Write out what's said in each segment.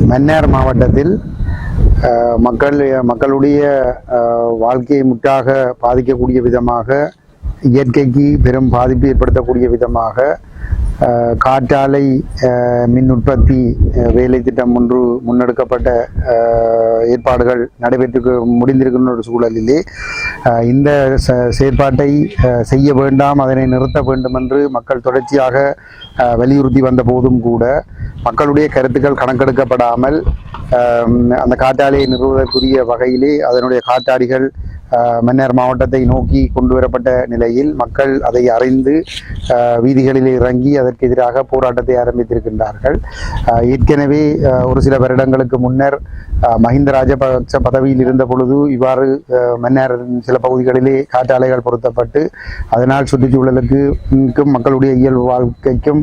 மன்னார் மாவட்டத்தில் மக்களுடைய வாழ்க்கையை முற்றாக பாதிக்கக்கூடிய விதமாக, இயற்கைக்கு பெரும் பாதிப்பு ஏற்படுத்தக்கூடிய விதமாக காற்றாலை மின் உற்பத்தி வேலை திட்டம் ஒன்று முன்னெடுக்கப்பட்ட ஏற்பாடுகள் நடைபெற்று முடிந்திருக்கின்ற ஒரு சூழலிலே இந்த செயற்பாட்டை செய்ய வேண்டாம், அதனை நிறுத்த வேண்டும் என்று மக்கள் தொடர்ச்சியாக வலியுறுத்தி வந்த போதும் கூட மக்களுடைய கருத்துக்கள் கணக்கெடுக்கப்படாமல் அந்த காற்றாலையை நிறுவுவதற்குரிய வகையிலே அதனுடைய காற்றாடிகள் மன்னார் மாவட்டத்தை நோக்கி கொண்டு வரப்பட்ட நிலையில் மக்கள் அதை அறிந்து வீதிகளில் இறங்கி அதற்கு எதிராக போராட்டத்தை ஆரம்பித்திருக்கின்றார்கள். ஏற்கனவே ஒரு சில வருடங்களுக்கு முன்னர் மஹிந்த ராஜபக்ச பதவியில் இருந்த பொழுது இவ்வாறு மன்னார் சில பகுதிகளிலே காற்றாலைகள் பொருத்தப்பட்டு அதனால் சுற்றுச்சூழலுக்கும் மக்களுடைய இயல்பு வாழ்க்கைக்கும்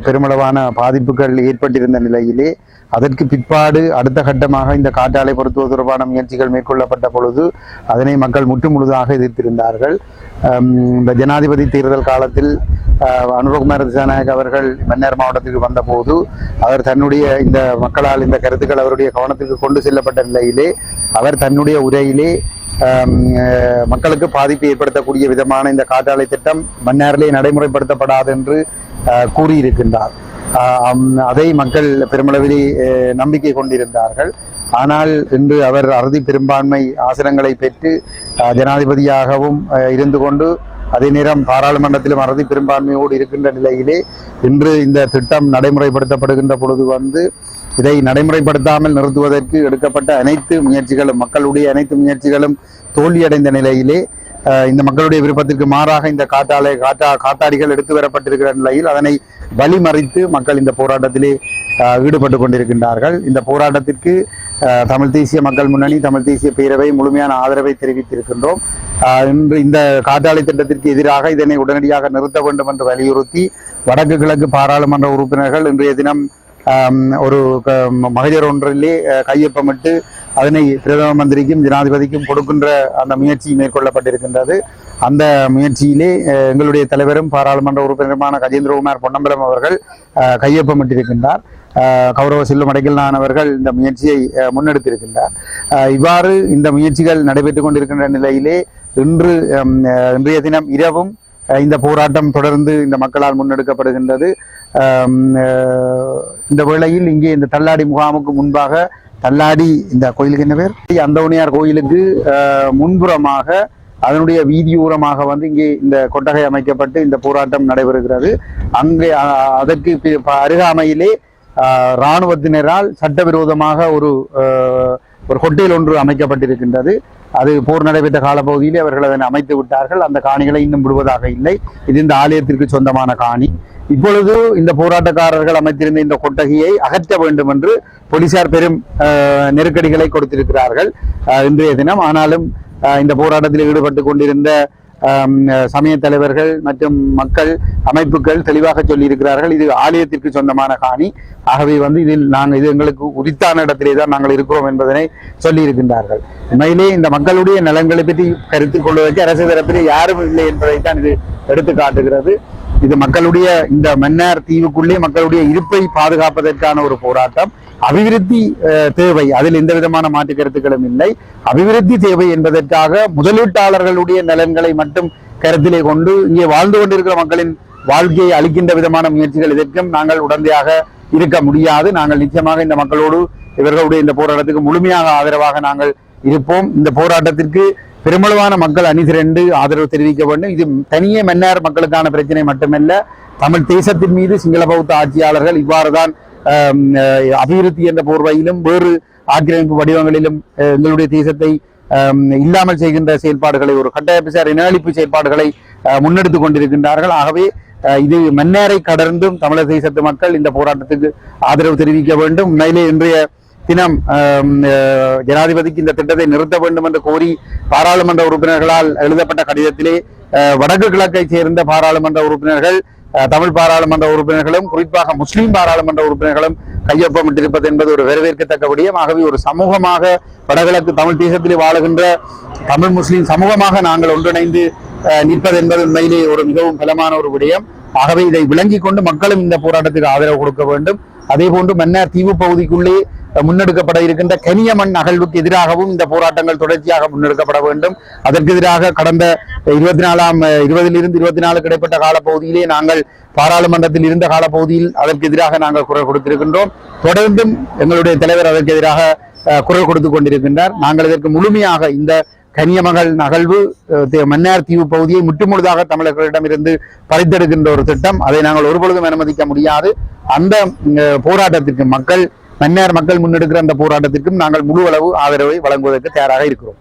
பெருமளவான பாதிப்புகள் ஏற்பட்டிருந்த நிலையிலே அதற்கு பிற்பாடு அடுத்த கட்டமாக இந்த காற்றாலை பொருத்துவது தொடர்பான முயற்சிகள் மேற்கொள்ளப்பட்ட பொழுது அதனை மக்கள் முற்றுமுழுதாக எதிர்த்திருந்தார்கள். இந்த ஜனாதிபதி தேர்தல் காலத்தில் அனுரகுமார திசாநாயக் அவர்கள் மன்னார் மாவட்டத்திற்கு வந்தபோது அவர் தன்னுடைய இந்த மக்களால் இந்த கருத்துக்கள் அவருடைய கவனத்திற்கு கொண்டு செல்லப்பட்ட நிலையிலே அவர் தன்னுடைய உரையிலே மக்களுக்கு பாதிப்பை ஏற்படுத்தக்கூடிய விதமான இந்த காற்றாலை திட்டம் மன்னாரிலே நடைமுறைப்படுத்தப்படாது என்று கூறியிருக்கின்றார். அதை மக்கள் பெருமளவிலே நம்பிக்கை கொண்டிருந்தார்கள். ஆனால் இன்று அவர் அறுதி பெரும்பான்மை ஆசனங்களை பெற்று ஜனாதிபதியாகவும் இருந்து கொண்டு அதே நேரம் பாராளுமன்றத்திலும் அறுதி பெரும்பான்மையோடு இருக்கின்ற நிலையிலே இன்று இந்த திட்டம் நடைமுறைப்படுத்தப்படுகின்ற பொழுது இதை நடைமுறைப்படுத்தாமல் நிறுத்துவதற்கு எடுக்கப்பட்ட அனைத்து முயற்சிகளும், மக்களுடைய அனைத்து முயற்சிகளும் தோல்வியடைந்த நிலையிலே இந்த மக்களுடைய விருப்பத்திற்கு மாறாக இந்த காத்தாடிகள் எடுத்து வரப்பட்டிருக்கிற நிலையில் அதனை வழிமறித்து மக்கள் இந்த போராட்டத்திலே ஈடுபட்டு கொண்டிருக்கின்றார்கள். இந்த போராட்டத்திற்கு தமிழ் தேசிய மக்கள் முன்னணி, தமிழ் தேசிய பேரவை முழுமையான ஆதரவை தெரிவித்திருக்கின்றோம். இன்று இந்த காற்றாலை திட்டத்திற்கு எதிராக இதனை உடனடியாக நிறுத்த வேண்டும் என்று வலியுறுத்தி வடக்கு கிழக்கு பாராளுமன்ற உறுப்பினர்கள் இன்றைய தினம் ஒரு மகளிர் ஒன்றிலே கையொப்பமிட்டு அதனை பிரதம மந்திரிக்கும் ஜனாதிபதிக்கும் கொடுக்கின்ற அந்த முயற்சி மேற்கொள்ளப்பட்டிருக்கின்றது. அந்த முயற்சியிலே எங்களுடைய தலைவரும் பாராளுமன்ற உறுப்பினருமான கஜேந்திரகுமார் பொன்னம்பலம் அவர்கள் கையொப்பமிட்டிருக்கின்றார். கௌரவ செல்லும் அடைக்கல்நாதன் அவர்கள் இந்த முயற்சியை முன்னெடுத்திருக்கின்றார். இவ்வாறு இந்த முயற்சிகள் நடைபெற்றுக் கொண்டிருக்கின்ற நிலையிலே இன்றைய தினம் இரவும் இந்த போராட்டம் தொடர்ந்து இந்த மக்களால் முன்னெடுக்கப்படுகின்றது. இந்த வேளையில் இங்கே இந்த தள்ளாடி முகாமுக்கு முன்பாக, தள்ளாடி இந்த கோயிலுக்கு என்ன பேர், அந்தோணியார் கோயிலுக்கு முன்புறமாக அதனுடைய வீதியூரமாக இங்கே இந்த கொட்டகை அமைக்கப்பட்டு இந்த போராட்டம் நடைபெறுகிறது. அங்கே அதற்கு அருகாமையிலே இராணுவத்தினரால் சட்டவிரோதமாக ஒரு கொட்டையில் ஒன்று அமைக்கப்பட்டிருக்கின்றது. அது போர் நடைபெற்ற காலப்பகுதியிலே அவர்கள் அதனை அமைத்து விட்டார்கள். அந்த காணிகளை இன்னும் விடுவதாக இல்லை. இது இந்த ஆலயத்திற்கு சொந்தமான காணி. இப்பொழுது இந்த போராட்டக்காரர்கள் அமைத்திருந்த இந்த கொட்டகையை அகற்ற வேண்டும் என்று போலீசார் பெரும் நெருக்கடிகளை கொடுத்திருக்கிறார்கள் இன்றைய தினம். ஆனாலும் இந்த போராட்டத்தில் ஈடுபட்டு கொண்டிருந்த சமய தலைவர்கள் மற்றும் மக்கள் அமைப்புகள் தெளிவாக சொல்லியிருக்கிறார்கள், இது ஆலயத்திற்கு சொந்தமான காணி. ஆகவே இது எங்களுக்கு உரித்தான இடத்திலே தான் நாங்கள் இருக்கிறோம் என்பதனை சொல்லி இருக்கின்றார்கள். உண்மையிலே இந்த மக்களுடைய நலன்களை பற்றி கருத்தில் கொள்வதற்கு அரசு தரப்பிலே யாரும் இல்லை என்பதைத்தான் இது எடுத்து காட்டுகிறது. இது மக்களுடைய இந்த மன்னார் தீவுக்குள்ளே மக்களுடைய இருப்பை பாதுகாப்பதற்கான ஒரு போராட்டம். அபிவிருத்தி தேவை, அதில் எந்த விதமான மாற்று கருத்துக்களும் இல்லை. அபிவிருத்தி தேவை என்பதற்காக முதலீட்டாளர்களுடைய நலன்களை மட்டும் கருத்திலே கொண்டு இங்கே வாழ்ந்து கொண்டிருக்கிற மக்களின் வாழ்க்கையை அளிக்கின்ற விதமான முயற்சிகள் இதற்கும் நாங்கள் உடந்தையாக இருக்க முடியாது. நாங்கள் நிச்சயமாக இந்த மக்களோடு இவர்களுடைய இந்த போராட்டத்துக்கு முழுமையாக ஆதரவாக நாங்கள் இருப்போம். இந்த போராட்டத்திற்கு பெருமளவான மக்கள் அணிதிரண்டு ஆதரவு தெரிவிக்க வேண்டும். இது தனியே மன்னார் மக்களுக்கான பிரச்சனை மட்டுமல்ல, தமிழ் தேசத்தின் மீது சிங்கள பௌத்த ஆட்சியாளர்கள் இவ்வாறுதான் அபிவிருத்தி என்ற போர்வையிலும் வேறு ஆக்கிரமிப்பு வடிவங்களிலும் எங்களுடைய தேசத்தை இல்லாமல் செய்கின்ற செயல்பாடுகளை, ஒரு கட்டாயப்பிசார் இனஅழிப்பு செயல்பாடுகளை முன்னெடுத்துக் கொண்டிருக்கின்றார்கள். ஆகவே இது மன்னாரை கடந்தும் தமிழர் தேசத்து மக்கள் இந்த போராட்டத்துக்கு ஆதரவு தெரிவிக்க வேண்டும். உண்மையிலே இன்றைய தினம் ஜனாதிபதிக்கு இந்த திட்டத்தை நிறுத்த வேண்டும் என்று கோரி பாராளுமன்ற உறுப்பினர்களால் எழுதப்பட்ட கடிதத்திலே வடக்கு கிழக்கை சேர்ந்த பாராளுமன்ற உறுப்பினர்கள், தமிழ் பாராளுமன்ற உறுப்பினர்களும், குறிப்பாக முஸ்லீம் பாராளுமன்ற உறுப்பினர்களும் கையொப்பமிட்டிருப்பது என்பது ஒரு வரவேற்கத்தக்க விடயம். ஆகவே ஒரு சமூகமாக வடகிழக்கு தமிழ் தேசத்திலே வாழுகின்ற தமிழ் முஸ்லீம் சமூகமாக நாங்கள் ஒன்றிணைந்து நிற்பது என்பது உண்மையிலே ஒரு மிகவும் பலமான ஒரு விடயம். ஆகவே இதை விளங்கிக் கொண்டு மக்களும் இந்த போராட்டத்துக்கு ஆதரவு கொடுக்க வேண்டும். அதே போன்று மன்னார் தீவு பகுதிக்குள்ளே முன்னெடுக்கப்பட இருக்கின்ற கனிய மண் அகழ்வுக்கு எதிராகவும் இந்த போராட்டங்கள் தொடர்ச்சியாக முன்னெடுக்கப்பட வேண்டும். அதற்கு எதிராக கடந்த 20 24 இடைப்பட்ட காலப்பகுதியிலே நாங்கள் பாராளுமன்றத்தில் இருந்த காலப்பகுதியில் அதற்கு எதிராக நாங்கள் குரல் கொடுத்திருக்கின்றோம். தொடர்ந்தும் எங்களுடைய தலைவர் அதற்கு எதிராக குரல் கொடுத்துக் கொண்டிருக்கின்றார். நாங்கள் இதற்கு முழுமையாக இந்த கனியமகள் நகழ்வு மன்னார் தீவு பகுதியை முற்றுமுழுதாக தமிழர்களிடம் இருந்து பறித்தெடுக்கின்ற ஒரு திட்டம். அதை நாங்கள் ஒருபொழுதும் அனுமதிக்க முடியாது. அந்த போராட்டத்திற்கு மன்னார் மக்கள் முன்னெடுக்கிற அந்த போராட்டத்திற்கும் நாங்கள் முழு அளவு ஆதரவை வழங்குவதற்கு தயாராக இருக்கிறோம்.